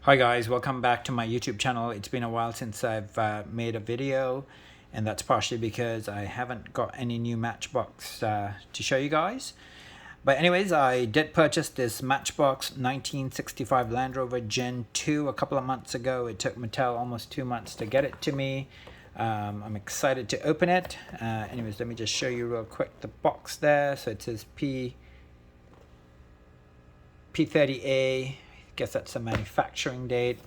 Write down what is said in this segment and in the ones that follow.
Hi guys, welcome back to my YouTube channel. It's been a while since I've made a video, and that's partially because I haven't got any new Matchbox to show you guys. But anyways, I did purchase this Matchbox 1965 Land Rover Gen 2 a couple of months ago. It took Mattel almost 2 months to get it to me. I'm excited to open it. Anyways, let me just show you real quick the box there. So it says P30A. Guess that's the manufacturing date.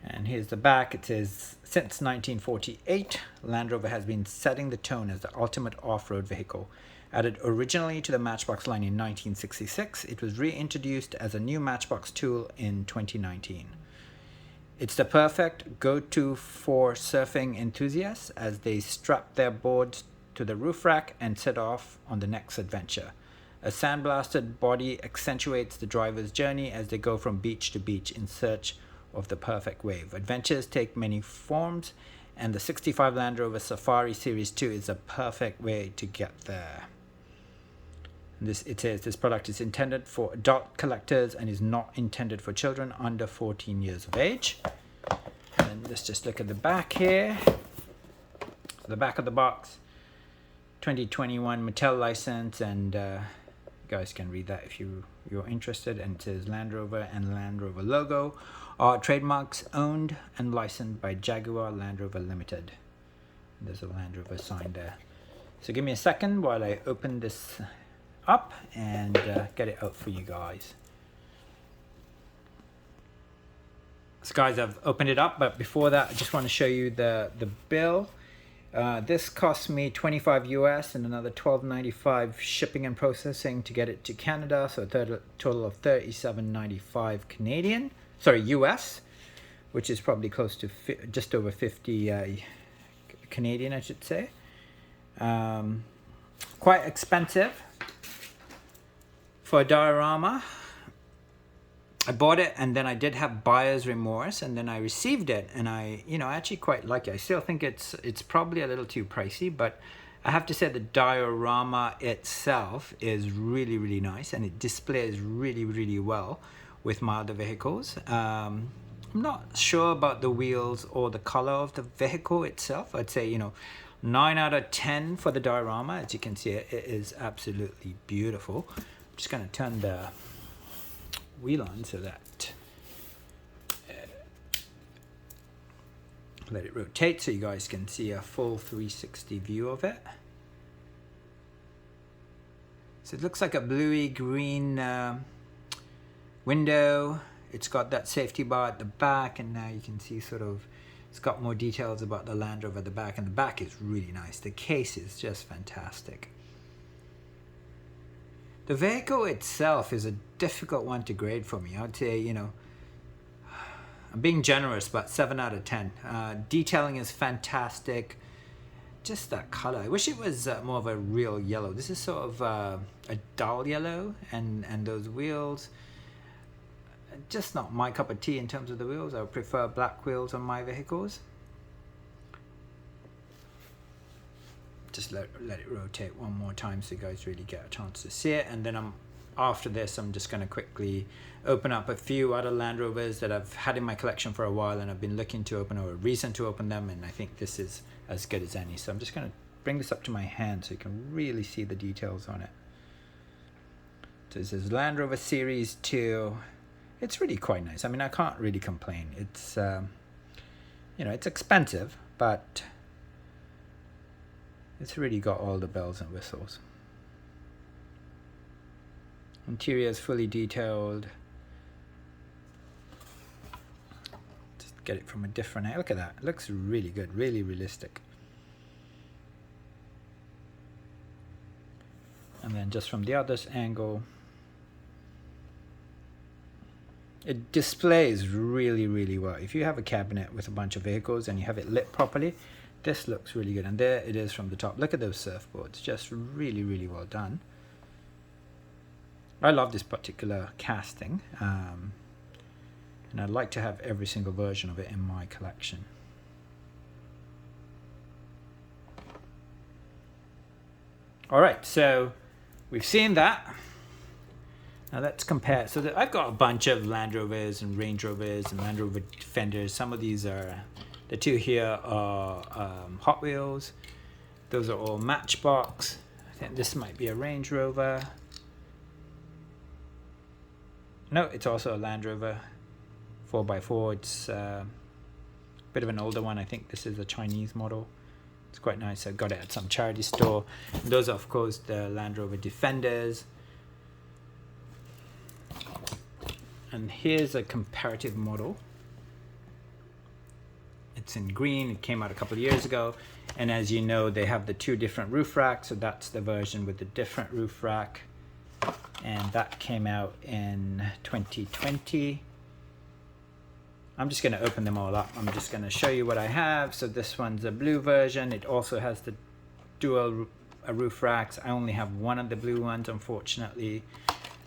And here's the back. It says, since 1948, Land Rover has been setting the tone as the ultimate off-road vehicle. Added originally to the Matchbox line in 1966, it was reintroduced as a new Matchbox tool in 2019. It's the perfect go-to for surfing enthusiasts as they strap their boards to the roof rack and set off on the next adventure. A sandblasted body accentuates the driver's journey as they go from beach to beach in search of the perfect wave. Adventures take many forms, and the 65 Land Rover Safari Series 2 is a perfect way to get there. It says this product is intended for adult collectors and is not intended for children under 14 years of age. And let's just look at the back here. So the back of the box, 2021 Mattel license, and guys can read that if you're interested. And it says Land Rover and Land Rover logo are trademarks owned and licensed by Jaguar Land Rover Limited. There's a Land Rover sign there. So give me a second while I open this up and get it out for you guys. So guys, I've opened it up, but before that I just want to show you the bill. This cost me $25 US and another $12.95 shipping and processing to get it to Canada, so a total of $37.95 Canadian, sorry, US, which is probably close to just over 50 Canadian, I should say. Quite expensive for a diorama. I bought it, and then I did have buyer's remorse, and then I received it, and I actually quite like it. I still think it's probably a little too pricey, but I have to say the diorama itself is really, really nice, and it displays really, really well with my other vehicles. I'm not sure about the wheels or the color of the vehicle itself. I'd say 9 out of 10 for the diorama. As you can see, it is absolutely beautiful. I'm just going to turn the wheel on so that let it rotate so you guys can see a full 360 view of it. So it looks like a bluey green window. It's got that safety bar at the back, and now you can see it's got more details about the Land Rover at the back, and the back is really nice. The case is just fantastic. The vehicle itself is a difficult one to grade for me. I'd say, I'm being generous, but 7 out of 10. Detailing is fantastic. Just that color. I wish it was more of a real yellow. This is sort of a dull yellow, and those wheels, just not my cup of tea in terms of the wheels. I would prefer black wheels on my vehicles. Just let it rotate one more time so you guys really get a chance to see it. And then after this, I'm just going to quickly open up a few other Land Rovers that I've had in my collection for a while, and I've been looking to open, or a reason to open them, and I think this is as good as any. So I'm just going to bring this up to my hand so you can really see the details on it. So this is Land Rover Series 2. It's really quite nice. I mean, I can't really complain. It's it's expensive, but it's really got all the bells and whistles. Interior is fully detailed. Just get it from a different angle. Look at that. It looks really good, really realistic. And then just from the other angle, it displays really, really well. If you have a cabinet with a bunch of vehicles and you have it lit properly, this looks really good. And there it is from the top. Look at those surfboards. Just really, really well done. I love this particular casting. And I'd like to have every single version of it in my collection. Alright, so we've seen that. Now let's compare. So I've got a bunch of Land Rovers and Range Rovers and Land Rover Defenders. Some of these are, the two here are Hot Wheels. Those are all Matchbox. I think this might be a Range Rover. No, it's also a Land Rover 4x4. It's a bit of an older one. I think this is a Chinese model. It's quite nice. I got it at some charity store. And those are, of course, the Land Rover Defenders. And here's a comparative model. It's in green. It came out a couple of years ago. And as you know, they have the two different roof racks. So that's the version with the different roof rack. And that came out in 2020. I'm just going to open them all up. I'm just going to show you what I have. So this one's a blue version. It also has the dual roof racks. I only have one of the blue ones, unfortunately.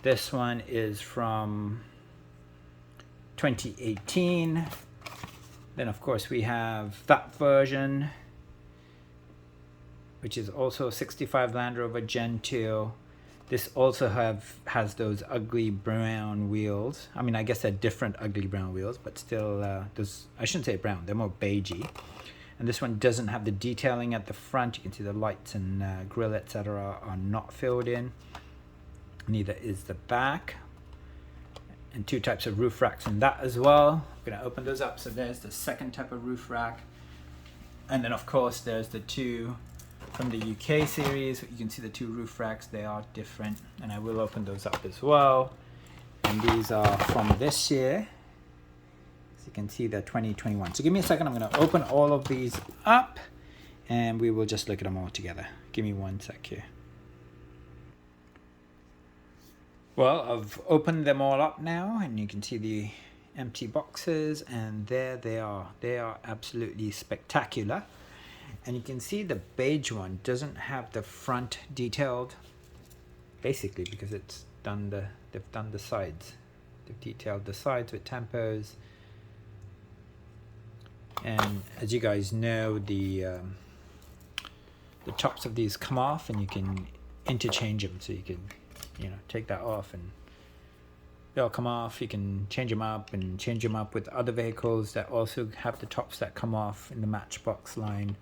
This one is from 2018. Then of course we have that version, which is also 65 Land Rover Gen 2. This also has those ugly brown wheels. I mean, I guess they're different ugly brown wheels, but still, those, I shouldn't say brown, they're more beigey. And this one doesn't have the detailing at the front. You can see the lights and grille, etc. are not filled in. Neither is the back. And two types of roof racks in that as well. I'm going to open those up. So there's the second type of roof rack. And then of course there's the two from the UK series. You can see the two roof racks, they are different. And I will open those up as well. And these are from this year. As you can see, they're 2021. So give me a second, I'm going to open all of these up and we will just look at them all together. Give me one sec here. Well, I've opened them all up now and you can see the empty boxes, and there they are. They are absolutely spectacular. And you can see the beige one doesn't have the front detailed, basically because it's done they've done the sides. They've detailed the sides with tempos. And as you guys know, the tops of these come off and you can interchange them, so you can, you know, take that off and they'll come off. You can change them up and change them up with other vehicles that also have the tops that come off in the Matchbox line.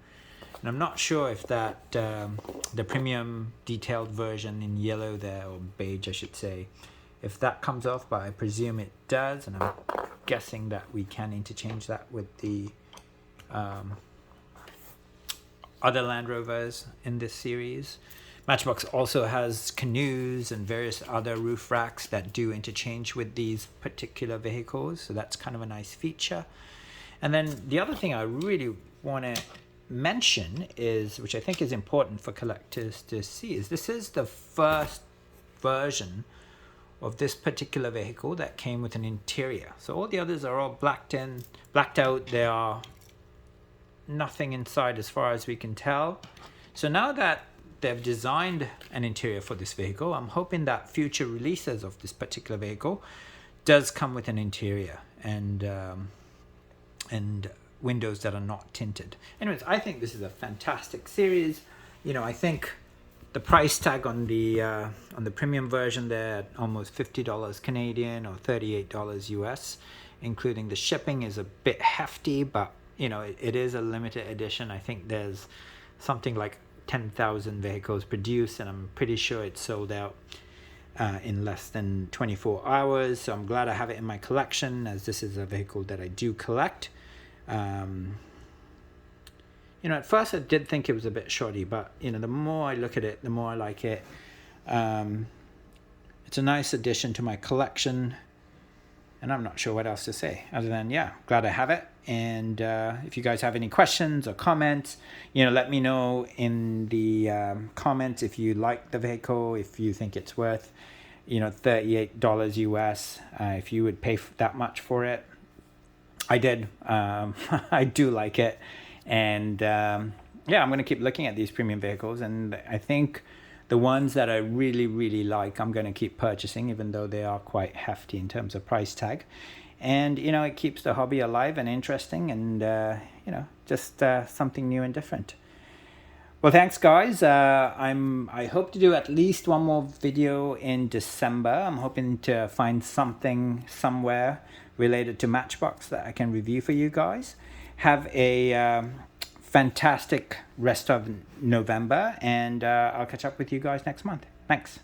And I'm not sure if that the premium detailed version in yellow there, or beige I should say, if that comes off, but I presume it does, and I'm guessing that we can interchange that with the other Land Rovers in this series. Matchbox also has canoes and various other roof racks that do interchange with these particular vehicles, so that's kind of a nice feature. And then the other thing I really want to mention is, which I think is important for collectors to see, is this is the first version of this particular vehicle that came with an interior. So all the others are all blacked out. There are nothing inside as far as we can tell. So now that they've designed an interior for this vehicle, I'm hoping that future releases of this particular vehicle does come with an interior and windows that are not tinted. Anyways, I think this is a fantastic series. You know, I think the price tag on the premium version there at almost $50 Canadian or $38 US, including the shipping, is a bit hefty, but you know, it is a limited edition. I think there's something like 10,000 vehicles produced, and I'm pretty sure it's sold out in less than 24 hours. So I'm glad I have it in my collection, as this is a vehicle that I do collect. You know, at first I did think it was a bit shoddy, but you know, the more I look at it, the more I like it. It's a nice addition to my collection, and I'm not sure what else to say other than, yeah, glad I have it. And if you guys have any questions or comments, you know, let me know in the comments if you like the vehicle, if you think it's worth, you know, $38 US, if you would pay that much for it. I did. I do like it. And yeah, I'm going to keep looking at these premium vehicles, and I think the ones that I really, really like, I'm going to keep purchasing, even though they are quite hefty in terms of price tag. And, you know, it keeps the hobby alive and interesting, and, you know, just something new and different. Well, thanks, guys. I hope to do at least one more video in December. I'm hoping to find something somewhere related to Matchbox that I can review for you guys. Have a fantastic rest of November, and I'll catch up with you guys next month. Thanks.